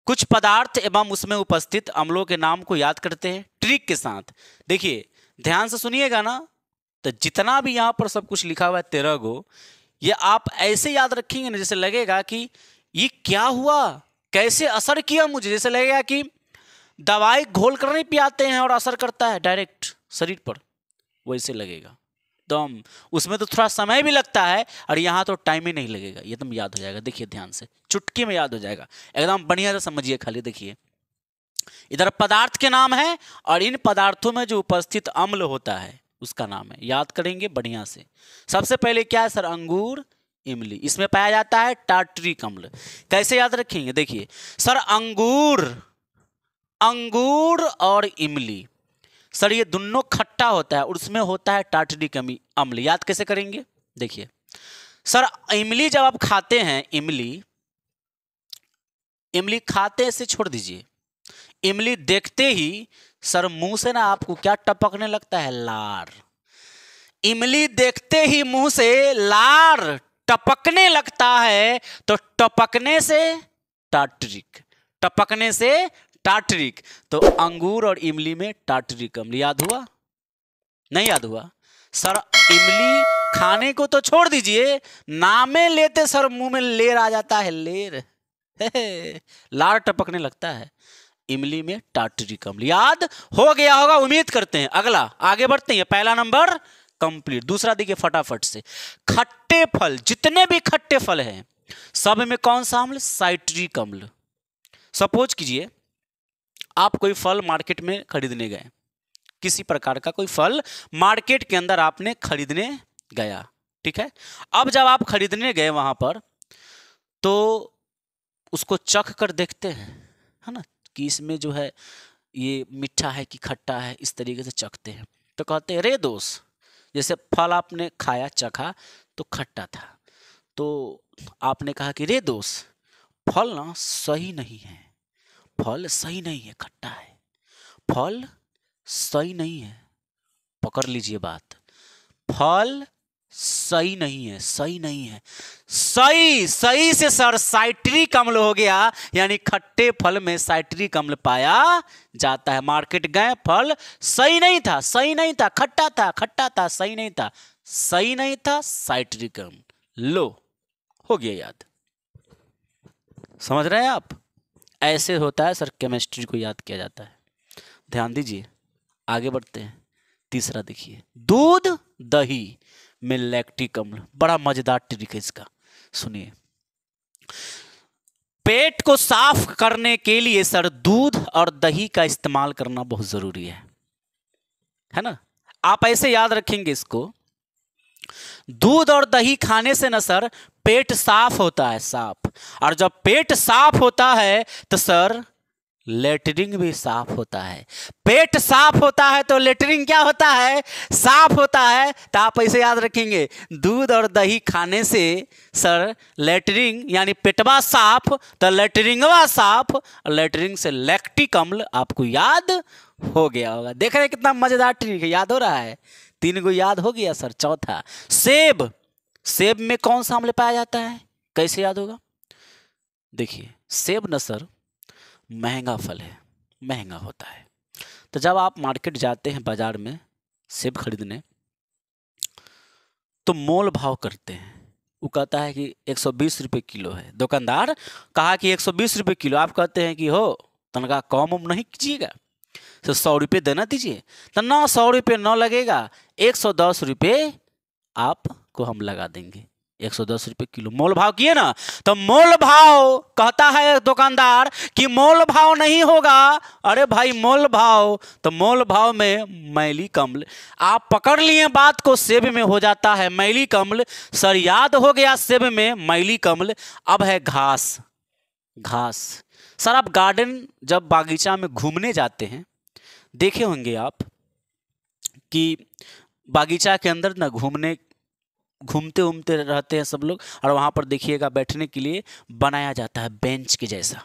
कुछ पदार्थ एवं उसमें उपस्थित अम्लों के नाम को याद करते हैं ट्रिक के साथ। देखिए ध्यान से सुनिएगा ना, तो जितना भी यहाँ पर सब कुछ लिखा हुआ है 13 गो, ये आप ऐसे याद रखेंगे ना जैसे लगेगा कि ये क्या हुआ, कैसे असर किया मुझे, जैसे लगेगा कि दवाई घोल कर नहीं पियाते हैं और असर करता है डायरेक्ट शरीर पर, वैसे लगेगा एकदम। उसमें तो थोड़ा समय भी लगता है और यहाँ तो टाइम ही नहीं लगेगा, एकदम याद हो जाएगा। देखिए ध्यान से, चुटकी में याद हो जाएगा, एकदम बढ़िया से समझिए खाली। देखिए इधर पदार्थ के नाम है और इन पदार्थों में जो उपस्थित अम्ल होता है उसका नाम है, याद करेंगे बढ़िया से। सबसे पहले क्या है सर, अंगूर इमली, इसमें पाया जाता है टार्टरिक अम्ल। कैसे याद रखेंगे, देखिए सर अंगूर और इमली सर ये दोनों खट्टा होता है और उसमें होता है टार्टरिक अम्ल, याद कैसे करेंगे। देखिए सर इमली जब आप खाते हैं, इमली खाते से छोड़ दीजिए, इमली देखते ही सर मुंह से ना आपको क्या टपकने लगता है, लार। इमली देखते ही मुंह से लार टपकने लगता है, तो टपकने से टार्टरिक, टपकने से टार्टरिक, तो अंगूर और इमली में टार्टरिक अम्ल। याद हुआ, नहीं याद हुआ सर? इमली खाने को तो छोड़ दीजिए, नामे लेते सर मुंह में लेर आ जाता है, लेर लार टपकने लगता है, इमली में टार्टरिक अम्ल। याद हो गया होगा उम्मीद करते हैं। अगला आगे बढ़ते हैं, पहला नंबर कंप्लीट। दूसरा देखिए फटाफट से, खट्टे फल, जितने भी खट्टे फल हैं सब में कौन सा अम्ल, साइट्रिक अम्ल। सपोज कीजिए आप कोई फल मार्केट में खरीदने गए, किसी प्रकार का कोई फल मार्केट के अंदर आपने खरीदने गया, ठीक है। अब जब आप खरीदने गए वहां पर, तो उसको चख कर देखते हैं, है ना, कि इसमें जो है ये मीठा है कि खट्टा है, इस तरीके से चखते हैं। तो कहते हैं रे दोस्त, जैसे फल आपने खाया, चखा तो खट्टा था, तो आपने कहा कि रे दोस्त फल ना सही नहीं है, फल सही नहीं है, खट्टा है, फल सही नहीं है। पकड़ लीजिए बात, फल सही नहीं है, सही नहीं है, सही सही से सर साइट्रिक अम्ल हो गया, यानी खट्टे फल में साइट्रिक अम्ल पाया जाता है। मार्केट गए, फल सही नहीं था, सही नहीं था, खट्टा था, खट्टा था, सही नहीं था, सही नहीं था, साइट्रिक अम्ल। लो हो गया याद, समझ रहे हैं आप? ऐसे होता है सर, केमिस्ट्री को याद किया जाता है। ध्यान दीजिए, आगे बढ़ते हैं। तीसरा देखिए, दूध दही में लैक्टिक अम्ल, बड़ा मजेदार ट्रिक है इसका, सुनिए। पेट को साफ करने के लिए सर दूध और दही का इस्तेमाल करना बहुत जरूरी है ना। आप ऐसे याद रखेंगे इसको, दूध और दही खाने से ना सर पेट साफ होता है, साफ, और जब पेट साफ होता है तो सर लेटरिन भी साफ होता है। पेट साफ होता है तो लेटरिन क्या होता है, साफ होता है। तो आप ऐसे याद रखेंगे, दूध और दही खाने से सर लेटरिन यानी पेटवा साफ, तो लेटरिनवा साफ, और लेटरिन से लैक्टिक अम्ल आपको याद हो गया होगा। देख रहे हैं कितना मजेदार ट्रिक है, याद हो रहा है। 3 गो याद हो गया सर। चौथा, सेब, सेब में कौन सा अम्ल पाया जाता है, कैसे याद होगा? देखिए सेब न सर महंगा फल है, महंगा होता है। तो जब आप मार्केट जाते हैं बाजार में सेब खरीदने, तो मोल भाव करते हैं। वो कहता है कि 120 रुपये किलो है, दुकानदार कहा कि 120 रुपये किलो, आप कहते हैं कि हो तनख्वाह कम उम नहीं कीजिएगा, तो 100 रुपये देना दीजिए। तो ना 100 रुपये न लगेगा, 110 रुपये आपको हम लगा देंगे, 110 रुपये किलो। मोल भाव किए ना, तो मोल भाव कहता है दुकानदार कि मोल भाव नहीं होगा। अरे भाई मोल भाव, तो मोल भाव में मैलिक अम्ल, आप पकड़ लिए बात को, सेब में हो जाता है मैलिक अम्ल। सर याद हो गया, सेब में मैलिक अम्ल। अब है घास, घास सर आप गार्डन जब बागीचा में घूमने जाते हैं, देखे होंगे आप कि बागीचा के अंदर ना घूमते घूमते रहते हैं सब लोग, और वहां पर देखिएगा बैठने के लिए बनाया जाता है बेंच के जैसा।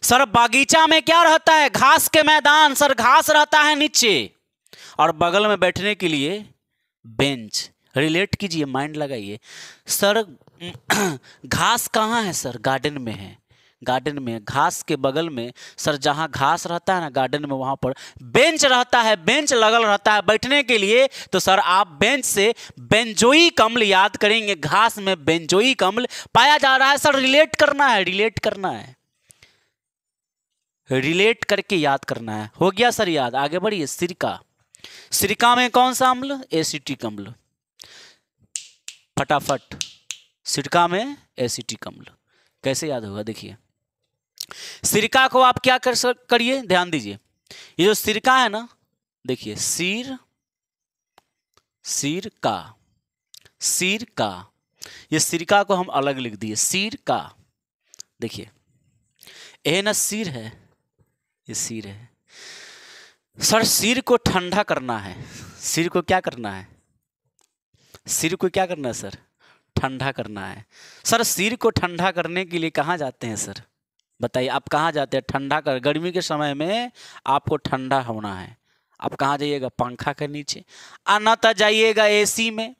सर बागीचा में क्या रहता है, घास के मैदान, सर घास रहता है नीचे, और बगल में बैठने के लिए बेंच। रिलेट कीजिए, माइंड लगाइए। सर घास कहाँ है सर, गार्डन में है, गार्डन में घास के बगल में सर जहाँ घास रहता है ना गार्डन में, वहाँ पर बेंच रहता है, बेंच लगल रहता है बैठने के लिए। तो सर आप बेंच से बेंजोई कम्ल याद करेंगे, घास में बेंजोई कम्ल पाया जा रहा है। सर रिलेट करना है, रिलेट करना है, रिलेट करके याद करना है। हो गया सर याद, आगे बढ़िए। सिरका, सिरका में कौन सा अम्ल? एसिटिक अम्ल। फटाफट, सिरका में एसिटिक अम्ल। कैसे याद होगा? देखिए सिरका को आप क्या करिए, ध्यान दीजिए। ये जो सिरका है ना, देखिए सिरका, सिरका, ये सिरका को हम अलग लिख दिए, सिरका। देखिए ये ना सिर है, ये सिर है। सर सिर को ठंडा करना है, सिर को क्या करना है? सिर को क्या करना है सर? ठंडा करना है। सर सिर को ठंडा करने के लिए कहाँ जाते हैं सर? बताइए आप कहाँ जाते हैं ठंडा कर? गर्मी के समय में आपको ठंडा होना है, आप कहाँ जाइएगा? पंखा के नीचे। न तो जाइएगा एसी में।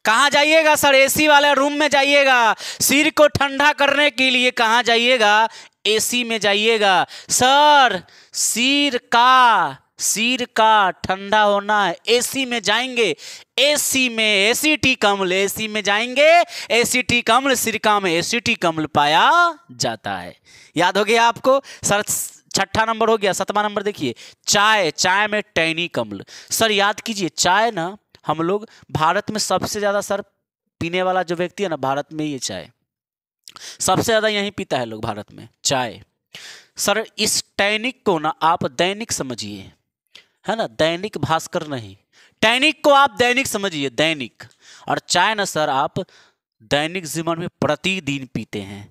कहाँ जाइएगा सर? एसी वाले रूम में जाइएगा। सिर को ठंडा करने के लिए कहाँ जाइएगा? एसी में जाइएगा। सर सिर का ठंडा होना है, एसी में जाएंगे। एसी में एसिटिक अम्ल, एसी में जाएंगे एसिटिक अम्ल, सिरका में एसिटिक अम्ल पाया जाता है। याद हो गया आपको? सर छठा नंबर हो गया। सातवां नंबर देखिए, चाय, चाय में टैनिक अम्ल। सर याद कीजिए, चाय ना हम लोग भारत में सबसे ज्यादा सर पीने वाला जो व्यक्ति है ना भारत में, ये चाय सबसे ज्यादा यही पीता है लोग भारत में, चाय। सर इस टैनिक को ना आप दैनिक समझिए, है ना, दैनिक भास्कर नहीं, टैनिक को आप दैनिक समझिए, दैनिक। और चाय ना सर आप दैनिक जीवन में प्रतिदिन पीते हैं।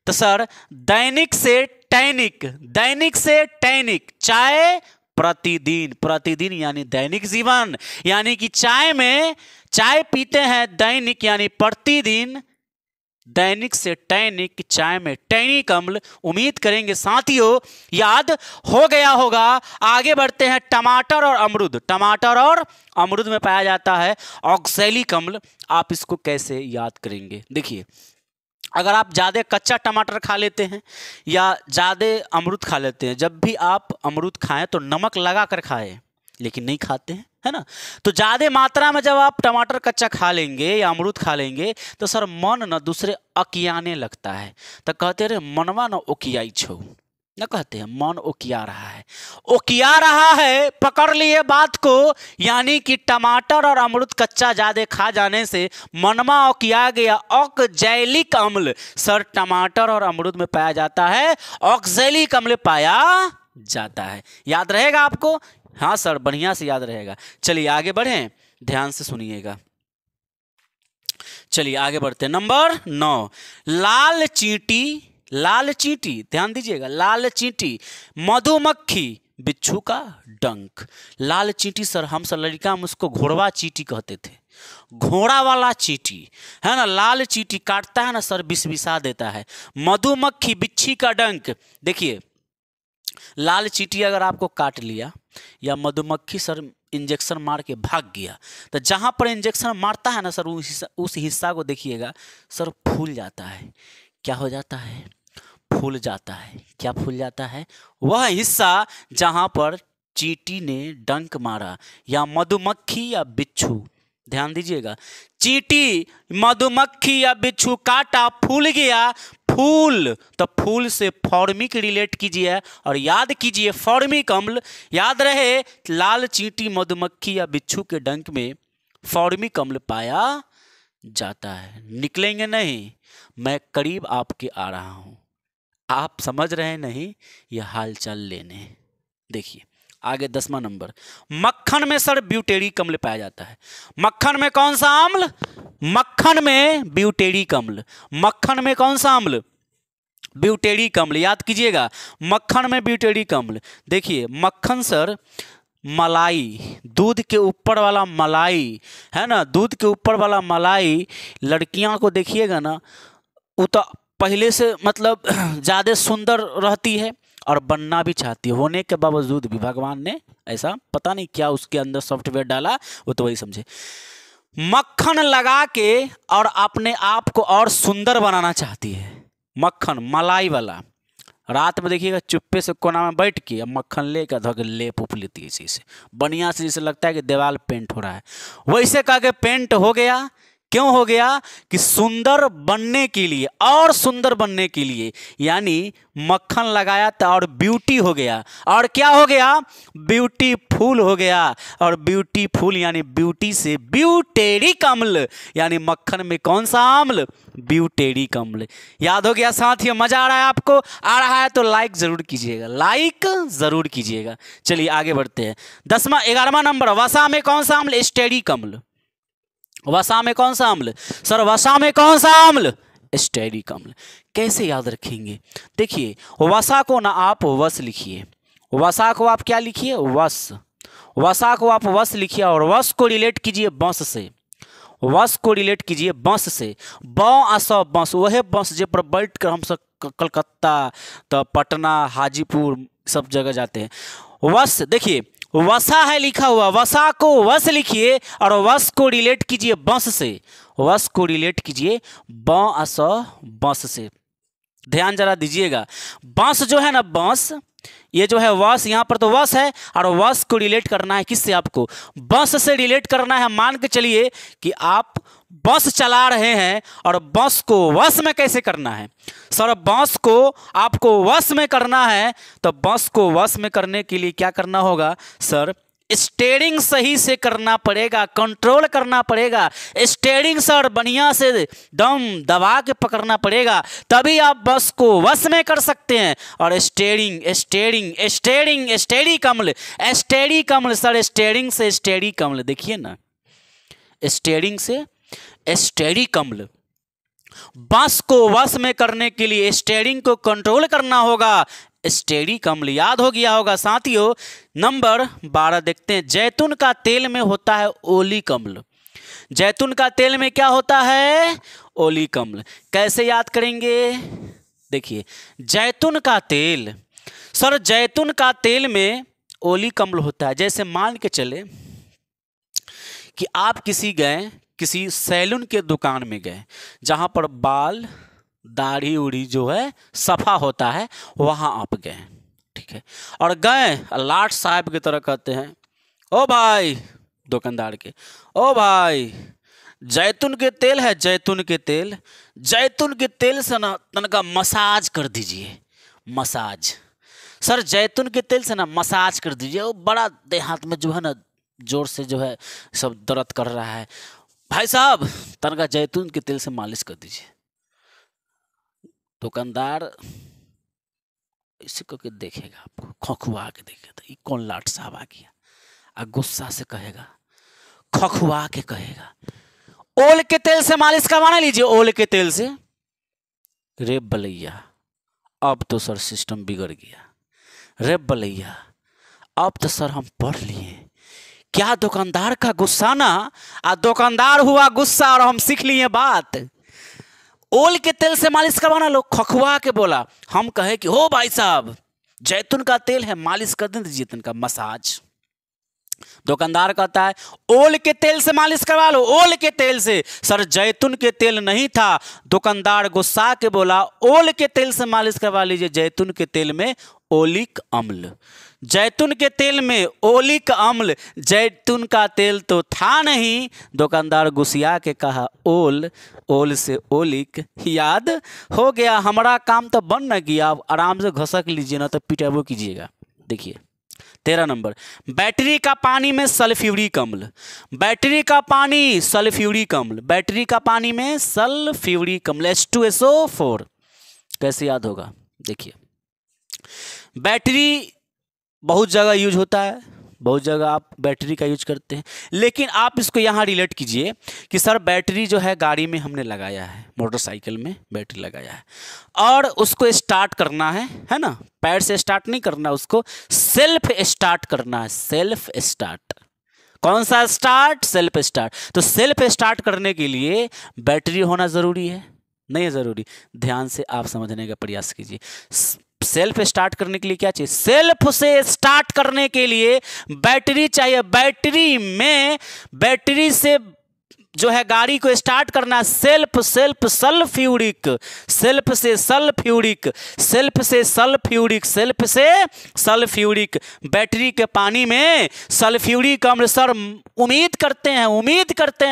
तो सर दैनिक से टैनिक, दैनिक से टैनिक, चाय प्रतिदिन, प्रतिदिन यानी दैनिक जीवन, यानी कि चाय में, चाय पीते हैं दैनिक यानी प्रतिदिन, दैनिक से टैनिक, चाय में टैनिक अम्ल। उम्मीद करेंगे साथियों याद हो गया होगा। आगे बढ़ते हैं, टमाटर और अमरूद, टमाटर और अमरूद में पाया जाता है ऑक्सैलिक अम्ल। आप इसको कैसे याद करेंगे? देखिए अगर आप ज़्यादा कच्चा टमाटर खा लेते हैं या ज़्यादा अमरूद खा लेते हैं, जब भी आप अमरूद खाएं तो नमक लगा कर खाएं, लेकिन नहीं खाते हैं, है ना। तो ज़्यादा मात्रा में जब आप टमाटर कच्चा खा लेंगे या अमरूद खा लेंगे तो सर मन न दूसरे अकियाने लगता है। तो कहते रहे मनवा न ओकियाई छो, न कहते हैं मन ओकिया रहा है, ओकिया रहा है, पकड़ लिए बात को। यानी कि टमाटर और अमरूद कच्चा ज़्यादा खा जाने से मनवा ओकिया गया। ऑक्सैलिक अम्ल सर टमाटर और अमरूद में पाया जाता है, ऑक्सैलिक अम्ल पाया जाता है। याद रहेगा आपको? हाँ सर बढ़िया से याद रहेगा। चलिए आगे बढ़ें, ध्यान से सुनिएगा। चलिए आगे बढ़ते हैं। नंबर 9, लाल चींटी, लाल चींटी, ध्यान दीजिएगा, लाल चींटी, मधुमक्खी, बिच्छू का डंक। लाल चींटी सर हम सब लड़का में उसको घोड़वा चींटी कहते थे, घोड़ा वाला चींटी, है ना। लाल चींटी काटता है ना सर, बिसा देता है। मधुमक्खी, बिच्छी का डंक। देखिए लाल चींटी अगर आपको काट लिया या मधुमक्खी सर इंजेक्शन मार के भाग गया, तो जहां पर इंजेक्शन मारता है ना सर उस हिस्सा को देखिएगा सर फूल जाता है। क्या हो जाता है? फूल जाता है। क्या फूल जाता है? वह हिस्सा जहां पर चींटी ने डंक मारा, या मधुमक्खी या बिच्छू, ध्यान दीजिएगा, चींटी मधुमक्खी या बिच्छू काटा, फूल गया, फूल, तो फूल से फॉर्मिक रिलेट कीजिए और याद कीजिए फॉर्मिक अम्ल। याद रहे लाल चींटी, मधुमक्खी या बिच्छू के डंक में फॉर्मिक अम्ल पाया जाता है। निकलेंगे नहीं, मैं करीब आपके आ रहा हूं, आप समझ रहे नहीं, यह हालचाल लेने। देखिए आगे 10वां नंबर, मक्खन में सर ब्यूटेरिक अम्ल पाया जाता है। मक्खन में कौन सा अम्ल? मक्खन में ब्यूटेरिक अम्ल। मक्खन में कौन सा अम्ल? ब्यूटेरिक अम्ल। याद कीजिएगा मक्खन में ब्यूटेरिक अम्ल। देखिए मक्खन सर मलाई, दूध के ऊपर वाला मलाई, है ना, दूध के ऊपर वाला मलाई। लड़कियां को देखिएगा ना, वो तो पहले से मतलब ज़्यादा सुंदर रहती है और बनना भी चाहती है, होने के बावजूद भी भगवान ने ऐसा पता नहीं क्या उसके अंदर सॉफ्टवेयर डाला, वो तो वही समझे। मक्खन लगा के और अपने आप को और सुंदर बनाना चाहती है। मक्खन मलाई वाला, रात में देखिएगा चुप्पे से कोना में बैठ के मक्खन लेकर धो के लेप उप लेती है इसी से, बढ़िया से, जैसे लगता है कि दीवार पेंट हो रहा है। वैसे कह के पेंट हो गया। क्यों हो गया? कि सुंदर बनने के लिए, और सुंदर बनने के लिए, यानी मक्खन लगाया था और ब्यूटी हो गया। और क्या हो गया? ब्यूटीफुल हो गया। और ब्यूटीफुल यानी ब्यूटी से ब्यूटेरिक अम्ल, यानी मक्खन में कौन सा अम्ल? ब्यूटेरिक अम्ल। याद हो गया साथियों? मजा आ रहा है आपको? आ रहा है तो लाइक जरूर कीजिएगा, लाइक जरूर कीजिएगा। चलिए आगे बढ़ते हैं। 11वां नंबर, वसा में कौन सा अम्ल? स्टेरिक अम्ल। वसा में कौन सा अम्ल? सर वसा में कौन सा अम्ल? स्टेरिक अम्ल। कैसे याद रखेंगे? देखिए, वसा को ना आप वस लिखिए, वसा को आप क्या लिखिए? वस। वसा को आप वस लिखिए और वस को रिलेट कीजिए बंस से, वस को रिलेट कीजिए बंस से। बंस, वह बंस जे पर बैठ कर हम सब कलकत्ता तो पटना हाजीपुर सब जगह जाते हैं। वस, देखिए वसा है लिखा हुआ, वसा को वस लिखिए और वस को रिलेट कीजिए बंस से, वस को रिलेट कीजिए बंस से। ध्यान जरा दीजिएगा, बांस जो है ना, बांस, ये जो है वस, यहाँ पर तो वस है और वस को रिलेट करना है किससे? आपको बस से रिलेट करना है। मान के चलिए कि आप बस चला रहे हैं और बस को वस में कैसे करना है? सर बस को आपको वस में करना है, तो बस को वस में करने के लिए क्या करना होगा? सर स्टीयरिंग सही से करना पड़ेगा, कंट्रोल करना पड़ेगा। स्टीयरिंग सर बढ़िया से दम दबा के पकड़ना पड़ेगा, तभी आप बस को वश में कर सकते हैं। और स्टीयरिंग स्टीयरिंग स्टीयरिंग स्टेरिक अम्ल, स्टेरिक अम्ल सर, स्टीयरिंग से स्टेरिक अम्ल, देखिए ना, स्टीयरिंग से स्टेरिक अम्ल। बस को वश में करने के लिए स्टीयरिंग को कंट्रोल करना होगा, स्टेरिक अम्ल। याद हो गया होगा साथियों। नंबर 12 देखते हैं। जैतून का तेल में होता है ओलिक अम्ल। जैतून का तेल में क्या होता है? ओलिक अम्ल। कैसे याद करेंगे? देखिए, जैतून का तेल, सर जैतून का तेल में ओलिक अम्ल होता है। जैसे मान के चले कि आप किसी सैलून के दुकान में गए, जहां पर बाल दाढ़ी उड़ी जो है सफा होता है, वहां आप गए, ठीक है, और गए लाट साहब की तरह कहते हैं, ओ भाई, दुकानदार के, ओ भाई जैतून के तेल है, जैतून के तेल, जैतून के तेल से ना तनका मसाज कर दीजिए, मसाज। सर जैतून के तेल से ना मसाज कर दीजिए। वो बड़ा देहात में जो है ना जोर से जो है सब दर्द कर रहा है, भाई साहब तनका जैतून के तेल से मालिश कर दीजिए। दुकानदार इसी को के देखेगा, आपको खखुआ के देखेगा, ये कौन लाट साहब आ गया, और गुस्सा से कहेगा, खखुआ के कहेगा, ओल के तेल से मालिश करवाना लीजिए, ओल के तेल से। रे बलैया, अब तो सर सिस्टम बिगड़ गया। रे बलैया, अब तो सर हम पढ़ लिए, क्या दुकानदार का गुस्सा ना, आ दुकानदार हुआ गुस्सा और हम सीख लिए बात। ओल के तेल से मालिश करवाना, लोग खखुआ के बोला, हम कहे कि हो भाई साहब जैतून का तेल है, मालिश कर दीजिए तनका मसाज। दुकानदार कहता है ओल के तेल से मालिश करवा लो, ओल के तेल से। सर जैतून के तेल नहीं था, दुकानदार गुस्सा के बोला ओल के तेल से मालिश करवा लीजिए, जैतून के तेल में ओलिक अम्ल, जैतून के तेल में ओलिक अम्ल, जैतून का तेल तो था नहीं। दुकानदार गुस्सिया के कहा ओल, ओल से ओलिक। याद हो गया, हमारा काम तो बन न गया, आप आराम से घसक लीजिए ना तो पिटाबो कीजिएगा। देखिए 13 नंबर, बैटरी का पानी में सल्फ्यूरिक अम्ल, बैटरी का पानी सल्फ्यूरिक अम्ल, बैटरी का पानी में सल्फ्यूरिक अम्ल H2SO4। कैसे याद होगा? देखिए, बैटरी बहुत जगह यूज होता है, बहुत जगह आप बैटरी का यूज करते हैं, लेकिन आप इसको यहाँ रिलेट कीजिए कि सर बैटरी जो है गाड़ी में हमने लगाया है, मोटरसाइकिल में बैटरी लगाया है और उसको स्टार्ट करना है ना, पैर से स्टार्ट नहीं करना, उसको सेल्फ स्टार्ट करना है, सेल्फ स्टार्ट। कौन सा स्टार्ट? Self start. तो सेल्फ स्टार्ट करने के लिए बैटरी होना ज़रूरी है? नहीं है ज़रूरी। ध्यान से आप समझने का प्रयास कीजिए। सेल्फ स्टार्ट करने के लिए क्या चाहिए? सेल्फ से स्टार्ट करने के लिए बैटरी चाहिए। बैटरी में, बैटरी से जो है गाड़ी को स्टार्ट करना, सेल्फ सेल्फ सल्फ्यूरिक, सेल्फ से सल्फ्यूरिक, सेल्फ से सल्फ्यूरिक, सेल्फ से सल्फ्यूरिक। बैटरी के पानी में सल्फ्यूरिक अम्ल सर उम्मीद करते हैं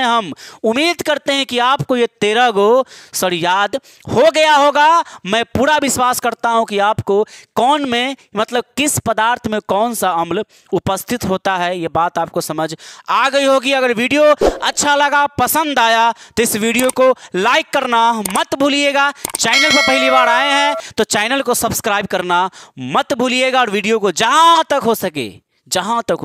हम उम्मीद करते हैं कि आपको ये 13 गो सर याद हो गया होगा। मैं पूरा विश्वास करता हूं कि आपको कौन में मतलब किस पदार्थ में कौन सा अम्ल उपस्थित होता है, ये बात आपको समझ आ गई होगी। अगर वीडियो अच्छा लगा, पसंद आया तो इस वीडियो को लाइक करना मत भूलिएगा। चैनल पर पहली बार आए हैं तो चैनल को सब्सक्राइब करना मत भूलिएगा और वीडियो को जहां तक हो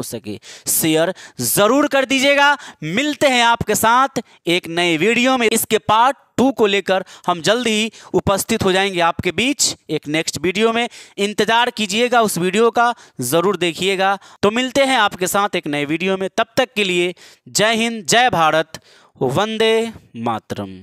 सके शेयर जरूर कर दीजिएगा। मिलते हैं आपके साथ एक नए वीडियो में। इसके पार्ट 2 को लेकर हम जल्द ही उपस्थित हो जाएंगे आपके बीच एक नेक्स्ट वीडियो में। इंतजार कीजिएगा उस वीडियो का, जरूर देखिएगा। तो मिलते हैं आपके साथ एक नए वीडियो में। तब तक के लिए जय हिंद, जय भारत, वंदे मातरम।